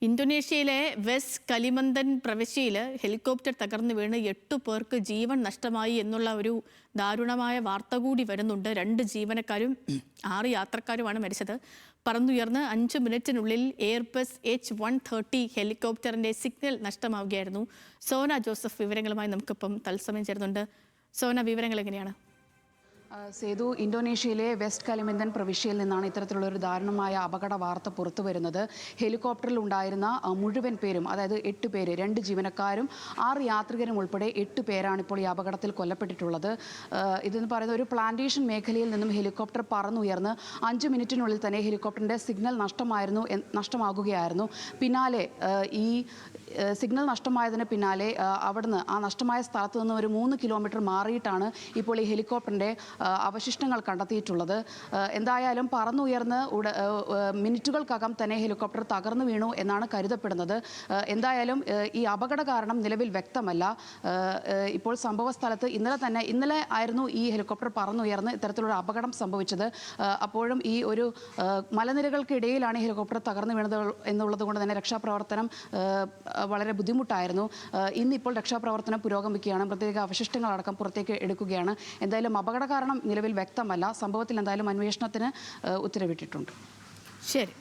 ഇന്തോനേഷ്യയിലെ west കലിമന്തൻ പ്രവിശ്യയിൽ helicopter തകർന്നു വീണ് 8 പേർക്ക് ജീവൻ നഷ്ടമായി എന്നുള്ള ഒരു ദാരുണമായ വാർത്ത കൂടി വരുന്നുണ്ട്. 2 ജീവനക്കാരും 6 യാത്രക്കാരുമാണ് മരിച്ചത്. പറന്നുയർന്ന് 5 മിനിറ്റിനുള്ളിൽ എയർബസ് H130 ഹെലികോപ്റ്ററിന്റെ സിഗ്നൽ നഷ്ടമാവുകയായിരുന്നു. സോന ജോസഫ് വിവരങ്ങളുമായി നമുക്കിപ്പം തത്സമയം ചേരുന്നുണ്ട്. സോന, വിവരങ്ങൾ എങ്ങനെയാണ്? സേതു, ഇന്തോനേഷ്യയിലെ വെസ്റ്റ് കലിമന്തൻ പ്രവിശ്യയിൽ നിന്നാണ് ഇത്തരത്തിലുള്ള ഒരു ദാരുണമായ അപകട വാർത്ത പുറത്തു വരുന്നത്. ഹെലികോപ്റ്ററിൽ ഉണ്ടായിരുന്ന മുഴുവൻ പേരും, അതായത് 8 പേര്, 2 ജീവനക്കാരും 6 യാത്രികരും ഉൾപ്പെടെ 8 പേരാണ് ഇപ്പോൾ ഈ അപകടത്തിൽ കൊല്ലപ്പെട്ടിട്ടുള്ളത്. ഇതെന്ന് പറയുന്ന ഒരു പ്ലാന്റേഷൻ മേഖലയിൽ നിന്നും ഹെലികോപ്റ്റർ പറന്നുയർന്ന് 5 മിനിറ്റിനുള്ളിൽ തന്നെ ഹെലികോപ്റ്ററിൻ്റെ സിഗ്നൽ നഷ്ടമാകുകയായിരുന്നു. പിന്നാലെ ഈ സിഗ്നൽ നഷ്ടമായതിന് പിന്നാലെ അവിടുന്ന് ആ നഷ്ടമായ സ്ഥലത്ത് നിന്ന് ഒരു 3 കിലോമീറ്റർ മാറിയിട്ടാണ് ഇപ്പോൾ ഈ ഹെലികോപ്റ്ററിൻ്റെ അവശിഷ്ടങ്ങൾ കണ്ടെത്തിയിട്ടുള്ളത്. എന്തായാലും പറന്നുയർന്ന് മിനിറ്റുകൾക്കകം തന്നെ ഹെലികോപ്റ്റർ തകർന്നു വീണു എന്നാണ് കരുതപ്പെടുന്നത്. എന്തായാലും ഈ അപകട കാരണം നിലവിൽ വ്യക്തമല്ല. ഇപ്പോൾ സംഭവ സ്ഥലത്ത് ഇന്നലെ ആയിരുന്നു ഈ ഹെലികോപ്റ്റർ പറന്നുയർന്ന് ഇത്തരത്തിലൊരു അപകടം സംഭവിച്ചത്. അപ്പോഴും ഈ ഒരു മലനിരകൾക്കിടയിലാണ് ഈ ഹെലികോപ്റ്റർ തകർന്നു വീണത് എന്നുള്ളത് കൊണ്ട് തന്നെ രക്ഷാപ്രവർത്തനം വളരെ ബുദ്ധിമുട്ടായിരുന്നു. ഇന്നിപ്പോൾ രക്ഷാപ്രവർത്തനം പുരോഗമിക്കുകയാണ്. പ്രത്യേക അവശിഷ്ടങ്ങളടക്കം പുറത്തേക്ക് എടുക്കുകയാണ്. എന്തായാലും അപകട കാരണം നിലവിൽ വ്യക്തമല്ല. സംഭവത്തിൽ എന്തായാലും അന്വേഷണത്തിന് ഉത്തരവിട്ടിട്ടുണ്ട്. ശരി.